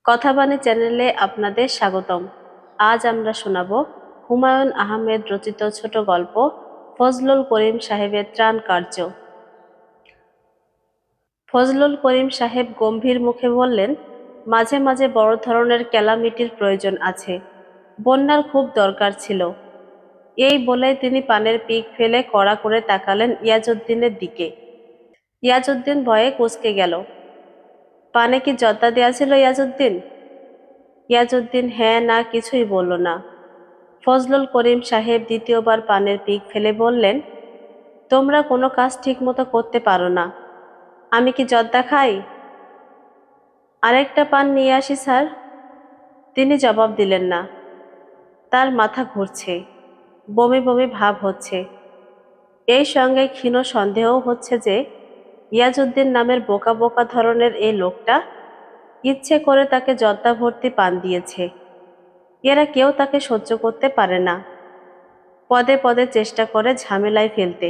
কথাবাণী চ্যানেলে আপনাদের স্বাগতম। আজ আমরা শোনাব হুমায়ুন আহমেদ রচিত ছোট গল্প ফজলুল করিম সাহেবের ত্রাণ কার্য। ফজলুল করিম সাহেব গম্ভীর মুখে বললেন, মাঝে মাঝে বড় ধরনের ক্যালামিটির প্রয়োজন আছে। বন্যার খুব দরকার ছিল। এই বলে তিনি পানের পিক ফেলে কড়া করে তাকালেন ইয়াজউদ্দিনের দিকে। ইয়াজউদ্দিন ভয়ে কুঁচকে গেল। পানে কি জর্দা দেয়া ছিল ইয়াজউদ্দিন? ইয়াজউদ্দিন হ্যাঁ না কিছুই বলল না। ফজলুল করিম সাহেব দ্বিতীয়বার পানের পিক ফেলে বললেন, তোমরা কোনো কাজ ঠিক মতো করতে পারো না। আমি কি জর্দা খাই? আরেকটা পান নিয়ে আসি স্যার। তিনি জবাব দিলেন না। তার মাথা ঘুরছে, বমি বমি ভাব হচ্ছে। এই সঙ্গে ক্ষীণ সন্দেহও হচ্ছে যে ইয়াজউদ্দিন নামের বোকা বোকা ধরনের এই লোকটা ইচ্ছে করে তাকে জর্দা ভর্তি পান দিয়েছে। এরা কেউ তাকে সহ্য করতে পারে না। পদে পদে চেষ্টা করে ঝামেলায় ফেলতে।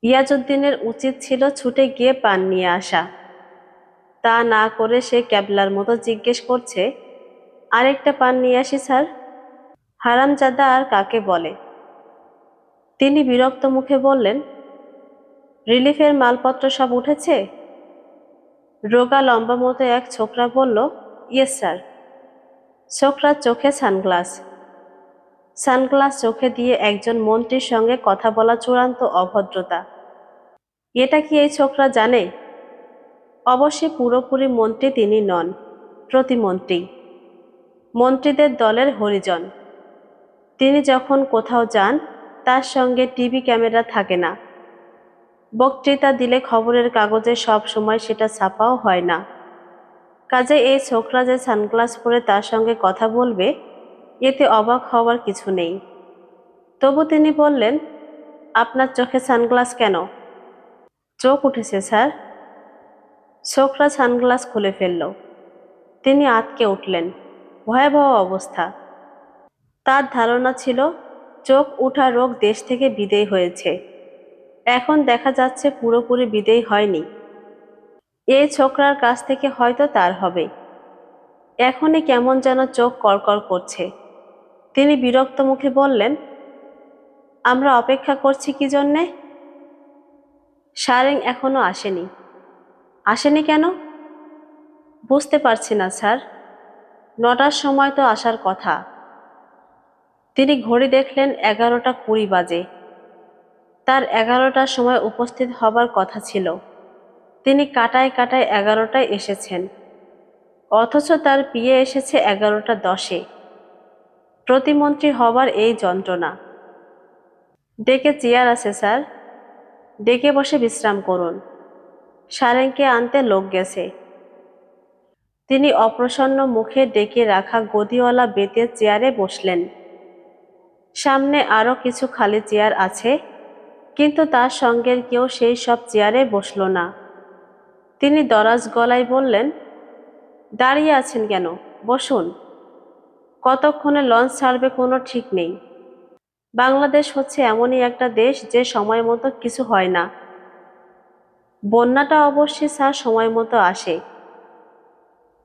ইয়াজউদ্দিনের উচিত ছিল ছুটে গিয়ে পান নিয়ে আসা। তা না করে সে ক্যাবলার মতো জিজ্ঞেস করছে, আরেকটা পান নিয়ে আসি স্যার। হারামজাদা আর কাকে বলে? তিনি বিরক্ত মুখে বললেন, রিলিফের মালপত্র সব উঠেছে? রোগা লম্বা মতো এক ছোকরা বলল, ইয়েস স্যার। ছোকরার চোখে সানগ্লাস। সানগ্লাস চোখে দিয়ে একজন মন্ত্রীর সঙ্গে কথা বলা চূড়ান্ত অভদ্রতা। এটা কি এই ছোকরা জানে? অবশ্যই পুরোপুরি মন্ত্রী তিনি নন, প্রতিমন্ত্রী, মন্ত্রীদের দলের হরিজন। তিনি যখন কোথাও যান তার সঙ্গে টিভি ক্যামেরা থাকে না। বক্তৃতা দিলে খবরের কাগজে সব সময় সেটা ছাপাও হয় না। কাজে এই ছোকরা যে সানগ্লাস পরে তার সঙ্গে কথা বলবে, এতে অবাক হওয়ার কিছু নেই। তবু তিনি বললেন, আপনার চোখে সানগ্লাস কেন? চোখ উঠেছে স্যার। ছোকরা সানগ্লাস খুলে ফেলল। তিনি আঁতকে উঠলেন। ভয়াবহ অবস্থা। তার ধারণা ছিল চোখ উঠা রোগ দেশ থেকে বিদেয় হয়েছে। এখন দেখা যাচ্ছে পুরোপুরি বিদেয় হয়নি। এই ছোকরার কাছ থেকে হয়তো তার হবে। এখনই কেমন যেন চোখ কড়কড় করছে। তিনি বিরক্ত মুখে বললেন, আমরা অপেক্ষা করছি কি জন্যে? সারেং এখনো আসেনি। আসেনি কেন? বুঝতে পারছি না স্যার। 9টার সময় তো আসার কথা। তিনি ঘড়ি দেখলেন 11টা 20 বাজে। তার 11টার সময় উপস্থিত হবার কথা ছিল। তিনি কাটায় কাটায় 11টায় এসেছেন, অথচ তার পিয়ে এসেছে 11টা 10-এ। প্রতিমন্ত্রী হবার এই যন্ত্রণা। ডেকে চেয়ার আছে স্যার, ডেকে বসে বিশ্রাম করুন। সারেংকে আনতে লোক গেছে। তিনি অপ্রসন্ন মুখে ডেকে রাখা গদিওয়ালা বেতের চেয়ারে বসলেন। সামনে আরও কিছু খালি চেয়ার আছে, কিন্তু তার সঙ্গের কেউ সেই সব চেয়ারে বসল না। তিনি দরাজ গলায় বললেন, দাঁড়িয়ে আছেন কেন? বসুন। কতক্ষণে লঞ্চ ছাড়বে কোনো ঠিক নেই। বাংলাদেশ হচ্ছে এমনই একটা দেশ যে সময় মতো কিছু হয় না। বন্যাটা অবশ্যই স্যার সময় মতো আসে।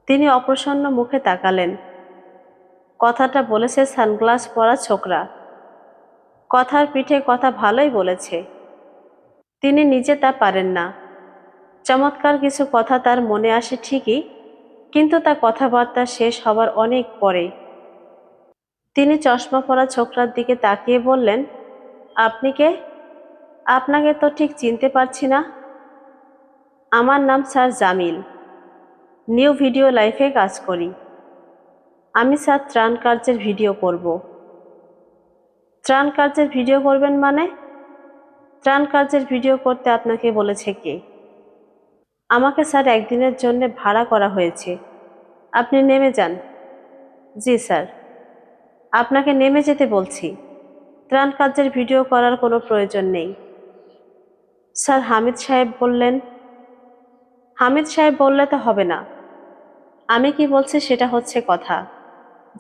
তিনি অপ্রসন্ন মুখে তাকালেন। কথাটা বলেছে সানগ্লাস পরা ছোকরা। কথার পিঠে কথা ভালোই বলেছে। তিনি নিজে তা পারেন না। চমৎকার কিছু কথা তার মনে আসে ঠিকই, কিন্তু তা কথাবার্তা শেষ হবার অনেক পরে। তিনি চশমা পরা ছোকরার দিকে তাকিয়ে বললেন, আপনি কে? আপনাকে তো ঠিক চিনতে পারছি না। আমার নাম স্যার জামিল। নিউ ভিডিও লাইফে কাজ করি। আমি স্যার ত্রাণ কার্যের ভিডিও করব। ত্রাণ কার্যের ভিডিও করবেন মানে? ত্রাণ কার্যের ভিডিও করতে আপনাকে বলেছে কে? আমাকে স্যার একদিনের জন্য ভাড়া করা হয়েছে। আপনি নেমে যান। জি স্যার। আপনাকে নেমে যেতে বলছি। ত্রাণ কার্যের ভিডিও করার কোনো প্রয়োজন নেই। স্যার হামিদ সাহেব বললেন। হামিদ সাহেব বললে তো হবে না। আমি কি বলছি সেটা হচ্ছে কথা।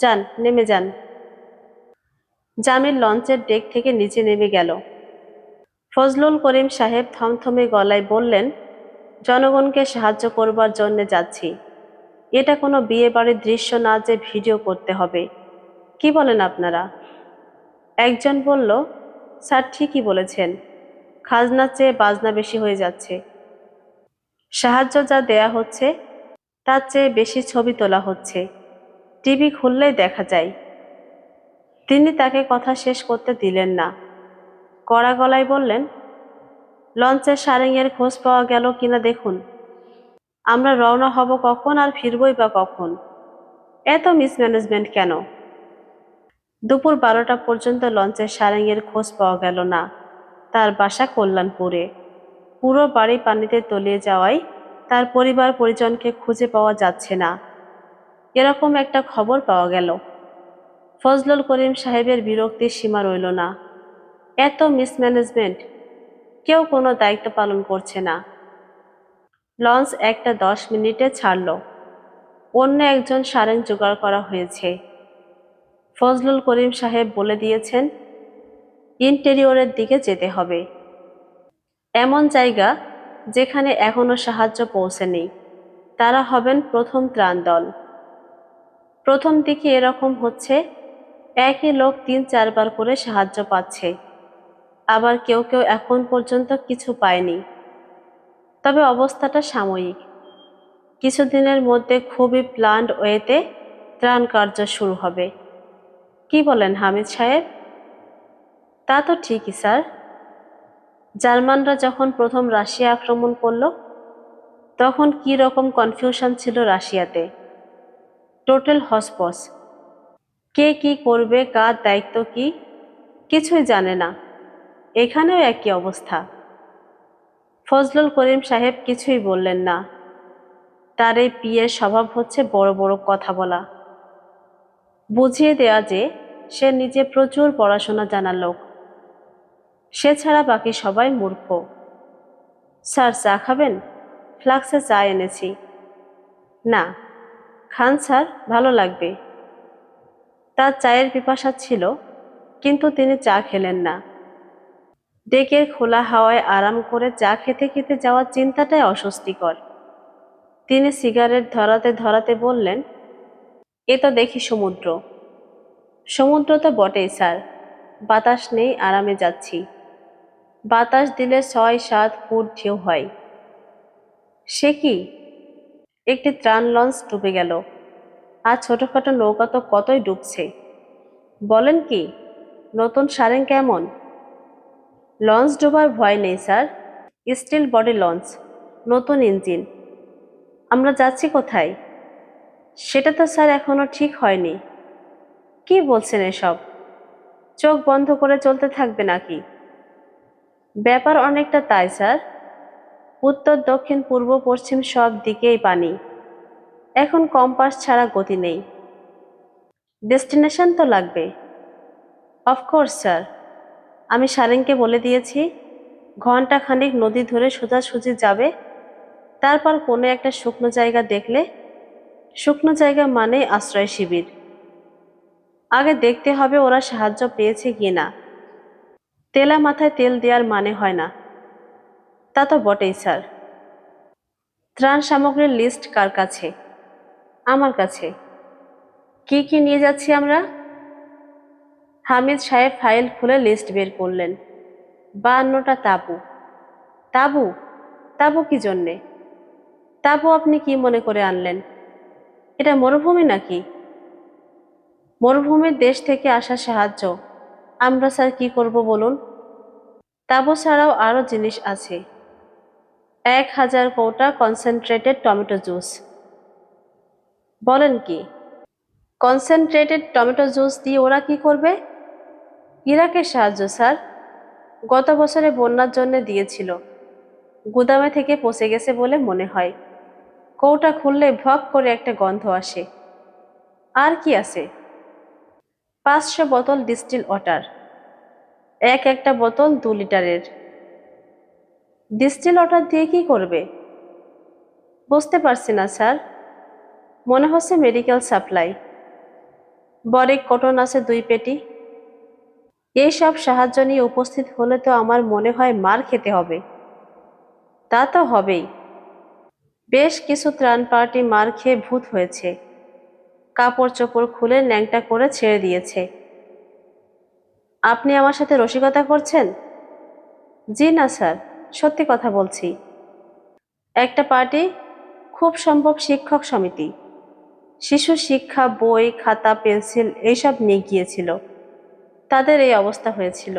যান, নেমে যান। জামিল লঞ্চের ডেক থেকে নিচে নেমে গেল। ফজলুল করিম সাহেব থমথমে গলায় বললেন, জনগণকে সাহায্য করবার জন্য যাচ্ছি। এটা কোনো বিয়ে বাড়ির দৃশ্য না যে ভিডিও করতে হবে। কি বলেন আপনারা? একজন বলল, স্যার ঠিকই বলেছেন, খাজনার চেয়ে বাজনা বেশি হয়ে যাচ্ছে। সাহায্য যা দেয়া হচ্ছে তার চেয়ে বেশি ছবি তোলা হচ্ছে, টিভি খুললেই দেখা যায়। তিনি তাকে কথা শেষ করতে দিলেন না, কড়া গলায় বললেন, লঞ্চের সারেঙের খোঁজ পাওয়া গেল কিনা দেখুন। আমরা রওনা হব কখন আর ফিরবই বা কখন? এত মিসম্যানেজমেন্ট কেন? দুপুর 12টা পর্যন্ত লঞ্চের সারেঙের খোঁজ পাওয়া গেল না। তার বাসা কল্যাণপুরে। পুরো বাড়ি পানিতে তলিয়ে যাওয়ায় তার পরিবার পরিজনকে খুঁজে পাওয়া যাচ্ছে না, এরকম একটা খবর পাওয়া গেল। ফজলুল করিম সাহেবের বিরক্তির সীমা রইল না। এত মিসম্যানেজমেন্ট, কেউ কোনো দায়িত্ব পালন করছে না। লঞ্চ একটা 10 মিনিটে ছাড়ল। অন্য একজন সারেং জোগাড় করা হয়েছে। ফজলুল করিম সাহেব বলে দিয়েছেন, ইন্টেরিয়রের দিকে যেতে হবে, এমন জায়গা যেখানে এখনো সাহায্য পৌঁছেনি। তারা হবেন প্রথম ত্রাণ দল। প্রথম দিকে এরকম হচ্ছে, একই লোক 3-4 বার করে সাহায্য পাচ্ছে, আবার কেউ কেউ এখন পর্যন্ত কিছু পায়নি। তবে অবস্থাটা সাময়িক, কিছুদিনের মধ্যে খুবই প্ল্যান্ড ওয়েতে ত্রাণ কার্য শুরু হবে। কি বলেন হামিদ সাহেব? তা তো ঠিকই স্যার। জার্মানরা যখন প্রথম রাশিয়া আক্রমণ করল, তখন কি রকম কনফিউশন ছিল রাশিয়াতে। টোটাল হসপস, কে কি করবে, কার দায়িত্ব কি, কিছুই জানে না। এখানেও একই অবস্থা। ফজলুল করিম সাহেব কিছুই বললেন না। তার এই পিয়ের স্বভাব হচ্ছে বড় বড় কথা বলা, বুঝিয়ে দেয়া যে সে নিজে প্রচুর পড়াশোনা জানা লোক, সে ছাড়া বাকি সবাই মূর্খ। স্যার চা খাবেন? ফ্লাক্সে চা এনেছি। না, খান স্যার, ভালো লাগবে। তার চায়ের পিপাসা ছিল, কিন্তু তিনি চা খেলেন না। ডেকের খোলা হাওয়ায় আরাম করে চা খেতে খেতে যাওয়ার চিন্তাটাই অস্বস্তিকর। তিনি সিগারেট ধরাতে ধরাতে বললেন, এ তো দেখি সমুদ্র। সমুদ্র তো বটেই স্যার, বাতাস নেই, আরামে যাচ্ছি। বাতাস দিলে 6-7 ফুট ঢেউ হয়। সে কি? একটি ত্রাণ লঞ্চ ডুবে গেল, আর ছোটখাটো নৌকা তো কতই ডুবছে। বলেন কি? নতুন সারেং কেমন? লঞ্চ ডোবার ভয় নেই স্যার, স্টিল বডি লঞ্চ, নতুন ইঞ্জিন। আমরা যাচ্ছি কোথায়? সেটা তো স্যার এখনো ঠিক হয়নি। কি বলছেন এসব? চোখ বন্ধ করে চলতে থাকবে নাকি? ব্যাপার অনেকটা তাই স্যার। উত্তর দক্ষিণ পূর্ব পশ্চিম সব দিকেই পানি। এখন কম্পাস ছাড়া গতি নেই। ডেস্টিনেশন তো লাগবে। অফকোর্স স্যার, আমি সারেংকে বলে দিয়েছি, ঘন্টাখানেক নদী ধরে সোজাসুজি যাবে, তারপর কোনো একটা শুকনো জায়গা দেখলে, শুকনো জায়গা মানে আশ্রয় শিবির, আগে দেখতে হবে ওরা সাহায্য পেয়েছে কিনা। তেলা মাথায় তেল দেওয়ার মানে হয় না। তা তো বটেই স্যার। ত্রাণ সামগ্রীর লিস্ট কার কাছে? আমার কাছে। কি কি নিয়ে যাচ্ছি আমরা? হামিদ সাহেব ফাইল খুলে লিস্ট বের করলেন। 52টা তাঁবু। তাঁবু? তাঁবু কি জন্যে? তাঁবু আপনি কি মনে করে আনলেন? এটা মরুভূমি নাকি? মরুভূমির দেশ থেকে আসা সাহায্য আমরা স্যার কি করব বলুন? তাঁবু ছাড়াও আরও জিনিস আছে। 1000 কৌটা কনসেন্ট্রেটেড টমেটো জুস। বলেন কি? কনসেন্ট্রেটেড টমেটো জুস দিয়ে ওরা কি করবে? ইরাকের সাহায্য স্যার, গত বছরে বন্যার জন্য দিয়েছিল, গুদামে থেকে পচে গেছে বলে মনে হয়। কৌটা খুললে ভক করে একটা গন্ধ আসে। আর কি আছে? 500 বোতল ডিস্টিল ওয়াটার, একটা বোতল 2 লিটারের। ডিস্টিল ওয়াটার দিয়ে কি করবে? বুঝতে পারছি না স্যার, মনে হচ্ছে মেডিকেল সাপ্লাই। বরিক কটন আছে 2 পেটি। এইসব সাহায্য নিয়ে উপস্থিত হলে তো আমার মনে হয় মার খেতে হবে। তা তো হবেই। বেশ কিছু ত্রাণ পার্টি মার খেয়ে ভূত হয়েছে, কাপড় চোপড় খুলে ন্যাংটা করে ছেড়ে দিয়েছে। আপনি আমার সাথে রসিকতা করছেন? জি না স্যার, সত্যি কথা বলছি। একটা পার্টি, খুব সম্ভব শিক্ষক সমিতি, শিশু শিক্ষা বই খাতা পেন্সিল এইসব নিয়ে গিয়েছিল, তাদের এই অবস্থা হয়েছিল।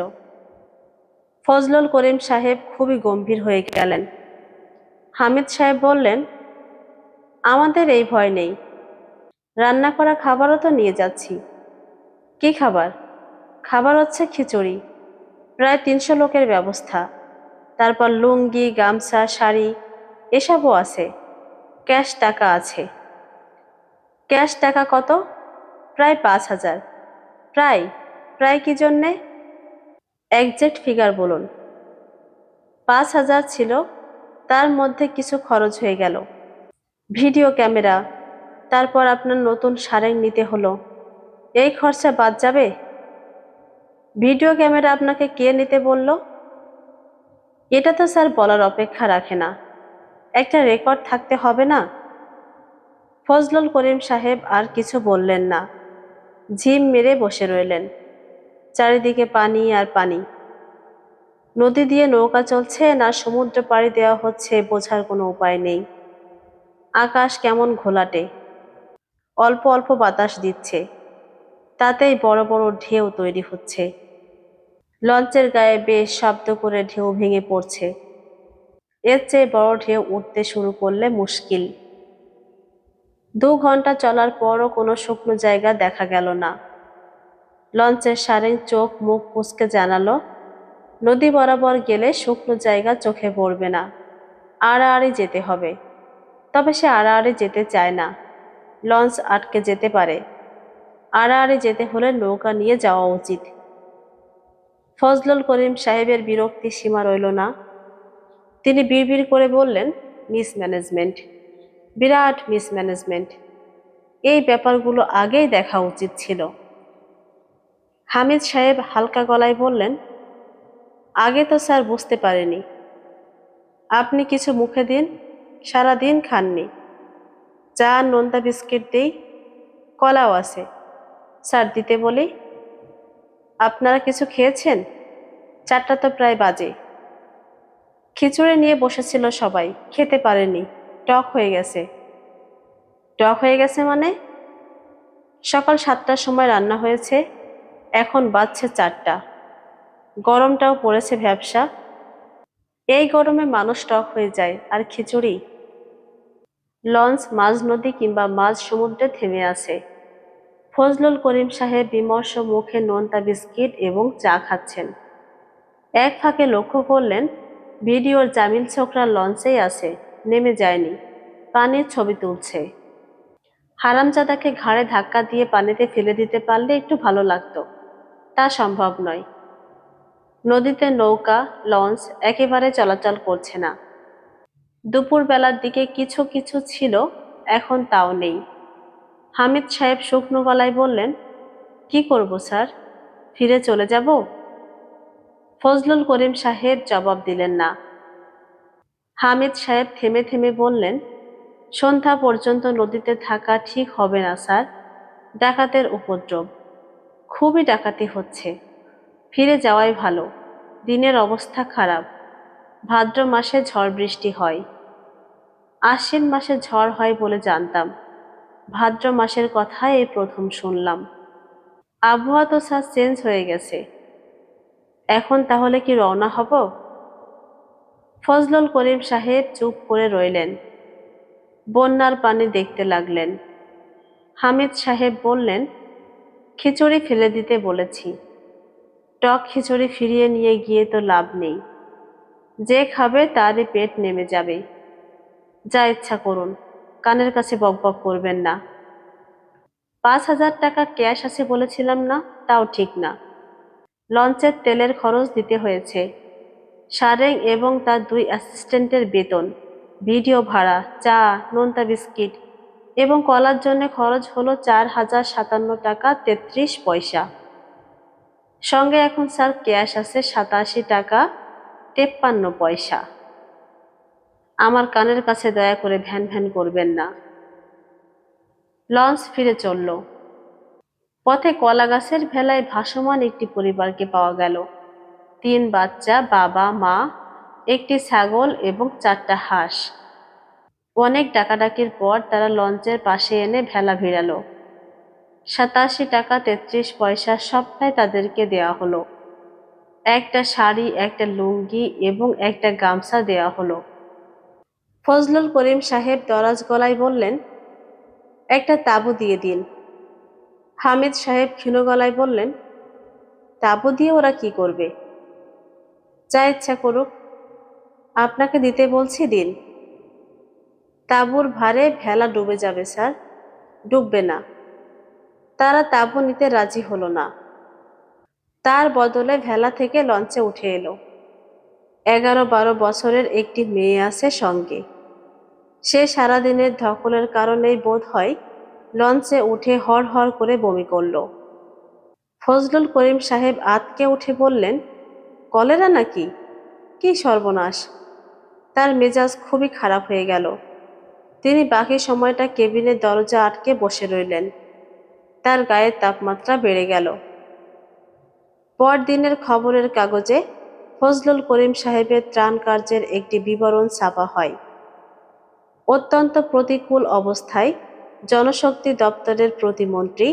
ফজলুল করিম সাহেব খুবই গম্ভীর হয়ে গেলেন। হামিদ সাহেব বললেন, আমাদের এই ভয় নেই, রান্না করা খাবারও তো নিয়ে যাচ্ছি। কি খাবার? খাবার হচ্ছে খিচুড়ি, প্রায় 300 লোকের ব্যবস্থা, তারপর লুঙ্গি গামছা শাড়ি এসবও আছে। ক্যাশ টাকা আছে। ক্যাশ টাকা কত? প্রায় 5,000। প্রায়? প্রায় কি জন্যে? একজ্যাক্ট ফিগার বলুন। 5,000 ছিল, তার মধ্যে কিছু খরচ হয়ে গেল। ভিডিও ক্যামেরা, তারপর আপনার নতুন সারেং নিতে হলো, এই খরচা বাদ যাবে। ভিডিও ক্যামেরা আপনাকে কে নিতে বলল? এটা তো স্যার বলার অপেক্ষা রাখে না, একটা রেকর্ড থাকতে হবে না? ফজলুল করিম সাহেব আর কিছু বললেন না, ঝিম মেরে বসে রইলেন। চারিদিকে পানি আর পানি। নদী দিয়ে নৌকা চলছে না সমুদ্র পাড়ি দেওয়া হচ্ছে বোঝার কোনো উপায় নেই। আকাশ কেমন ঘোলাটে, অল্প অল্প বাতাস দিচ্ছে, তাতেই বড় বড় ঢেউ তৈরি হচ্ছে। লঞ্চের গায়ে বেশ শব্দ করে ঢেউ ভেঙে পড়ছে। এর চেয়ে বড় ঢেউ উঠতে শুরু করলে মুশকিল। 2 ঘন্টা চলার পরও কোনো শুকনো জায়গা দেখা গেল না। লঞ্চের সারেং চোখ মুখ কুঁচকে জানালো, নদী বরাবর গেলে শুকনো জায়গা চোখে পড়বে না, আড়াআড়ি যেতে হবে। তবে সে আড়াআড়ি যেতে চায় না, লঞ্চ আটকে যেতে পারে। আড়াআড়ি যেতে হলে নৌকা নিয়ে যাওয়া উচিত। ফজলুল করিম সাহেবের বিরক্তি সীমা রইল না। তিনি বিড়বিড় করে বললেন, মিসম্যানেজমেন্ট, বিরাট মিসম্যানেজমেন্ট। এই ব্যাপারগুলো আগেই দেখা উচিত ছিল। হামিদ সাহেব হালকা গলায় বললেন, আগে তো স্যার বুঝতে পারিনি। আপনি কিছু মুখে দিন, সারা দিন খাননি। চা নোনতা বিস্কিট দিই, কলাও আছে, স্যার দিতে বলি। আপনারা কিছু খেয়েছেন? 4টা তো প্রায় বাজে। খিচুড়ি নিয়ে বসেছিল সবাই, খেতে পারেনি, টক হয়ে গেছে। টক হয়ে গেছে মানে? সকাল 7টার সময় রান্না হয়েছে, এখন বাজছে 4টা। গরমটাও পড়েছে ভ্যাপসা। এই গরমে মানুষ টক হয়ে যায়, আর খিচুড়ি? লঞ্চ মাঝ নদী কিংবা মাঝ সমুদ্রে থেমে আছে। ফজলুল করিম সাহেব বিমর্ষ মুখে নোনতা বিস্কিট এবং চা খাচ্ছেন। এক ফাঁকে লক্ষ্য করলেন, ভিডিওর জামিল ছোকরা লঞ্চেই আছে, নেমে যায়নি, পানির ছবি তুলছে। হারামজাদাকে ঘাড়ে ধাক্কা দিয়ে পানিতে ফেলে দিতে পারলে একটু ভালো লাগতো, তা সম্ভব নয়। নদীতে নৌকা লঞ্চ একেবারে চলাচল করছে না। দুপুর বেলার দিকে কিছু কিছু ছিল, এখন তাও নেই। হামিদ সাহেব শুকনো গলায় বললেন, কি করব স্যার, ফিরে চলে যাব? ফজলুল করিম সাহেব জবাব দিলেন না। হামিদ সাহেব থেমে থেমে বললেন, সন্ধ্যা পর্যন্ত নদীতে থাকা ঠিক হবে না স্যার, ডাকাতের উপদ্রব, খুবই ডাকাতি হচ্ছে। ফিরে যাওয়াই ভালো, দিনের অবস্থা খারাপ। ভাদ্র মাসে ঝড় বৃষ্টি হয়। আশ্বিন মাসে ঝড় হয় বলে জানতাম, ভাদ্র মাসের কথা এই প্রথম শুনলাম। আবহাওয়া তো স্যার চেঞ্জ হয়ে গেছে। এখন তাহলে কি রওনা হব? ফজলুল করিম সাহেব চুপ করে রইলেন, বন্যার পানি দেখতে লাগলেন। হামিদ সাহেব বললেন, খিচুড়ি ফেলে দিতে বলেছি, টক খিচুড়ি ফিরিয়ে নিয়ে গিয়ে তো লাভ নেই, যে খাবে তারই পেট নেমে যাবে। যা ইচ্ছা করুন, কানের কাছে বকবক করবেন না। 5,000 টাকা ক্যাশ আছে বলেছিলাম না, তাও ঠিক না। লঞ্চের তেলের খরচ দিতে হয়েছে, সারেং এবং তার 2 অ্যাসিস্ট্যান্টের বেতন, ভিডিও ভাড়া, চা নোনতা বিস্কিট এবং কলার জন্য খরচ হলো 4,057 টাকা 33 পয়সা। সঙ্গে এখন স্যার ক্যাশ আছে 87 টাকা 53 পয়সা। আমার কানের কাছে দয়া করে ভ্যান ভ্যান করবেন না। লঞ্চ ফিরে চলল। পথে কলা গাছের ভেলায় ভাসমান একটি পরিবারকে পাওয়া গেল। 3 বাচ্চা, বাবা, মা, একটি ছাগল এবং 4টা হাঁস। অনেক ডাকাডাকির পর তারা লঞ্চের পাশে এনে ভেলা ভিড়ালো। 87 টাকা 33 পয়সা সবটাই তাদেরকে দেওয়া হলো। একটা শাড়ি, একটা লুঙ্গি এবং একটা গামছা দেওয়া হলো। ফজলুল করিম সাহেব দরাজ গলায় বললেন, একটা তাঁবু দিয়ে দিন। হামিদ সাহেব ক্ষীণ গলায় বললেন, তাঁবু দিয়ে ওরা কি করবে? যা ইচ্ছা করুক, আপনাকে দিতে বলছি দিন। তাঁবুর ভারে ভেলা ডুবে যাবে স্যার। ডুববে না। তারা তাঁবু নিতে রাজি হলো না। তার বদলে ভেলা থেকে লঞ্চে উঠে এলো। 11-12 বছরের একটি মেয়ে আছে সঙ্গে। সে সারাদিনের ধকলের কারণেই বোধ হয় লঞ্চে উঠে হড় করে বমি করল। ফজলুল করিম সাহেব আঁতকে উঠে বললেন, কলেরা নাকি? কি সর্বনাশ! তার মেজাজ খুবই খারাপ হয়ে গেল। তিনি বাকি সময়টা কেবিনের দরজা আটকে বসে রইলেন। তার গায়ের তাপমাত্রা বেড়ে গেল। পরদিনের খবরের কাগজে ফজলুল করিম সাহেবের ত্রাণ কার্যের একটি বিবরণ ছাপা হয়। অত্যন্ত প্রতিকূল অবস্থায় জনশক্তি দপ্তরের প্রতিমন্ত্রী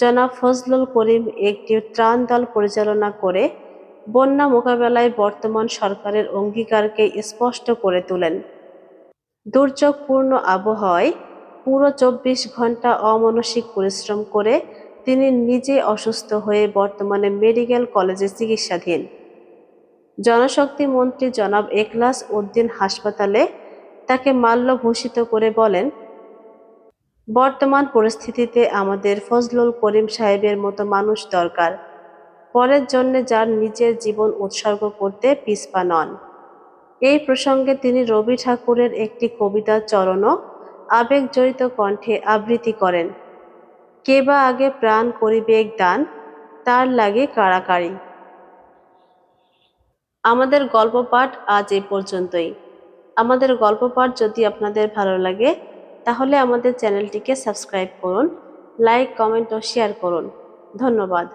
জনাব ফজলুল করিম একটি ত্রাণ দল পরিচালনা করে বন্যা মোকাবেলায় বর্তমান সরকারের অঙ্গীকারকে স্পষ্ট করে তোলেন। দুর্যোগপূর্ণ আবহাওয়ায় পুরো 24 ঘন্টা অমানসিক পরিশ্রম করে তিনি নিজে অসুস্থ হয়ে বর্তমানে মেডিকেল কলেজে চিকিৎসাধীন। জনশক্তি মন্ত্রী জনাব এখলাস উদ্দিন হাসপাতালে তাকে মাল্যভূষিত করে বলেন, বর্তমান পরিস্থিতিতে আমাদের ফজলুল করিম সাহেবের মতো মানুষ দরকার, পরের জন্যে যার নিজের জীবন উৎসর্গ করতে পিছপা নন। এই প্রসঙ্গে তিনি রবি ঠাকুরের একটি কবিতার চরণও আবেগজড়িত কণ্ঠে আবৃত্তি করেন, কে বা আগে প্রাণ করিবেক দান, তার লাগে কাড়াকাড়ি। আমাদের গল্প পাঠ আজ এ পর্যন্তই। আমাদের গল্প পাঠ যদি আপনাদের ভালো লাগে তাহলে আমাদের চ্যানেলটিকে সাবস্ক্রাইব করুন, লাইক, কমেন্ট ও শেয়ার করুন। ধন্যবাদ।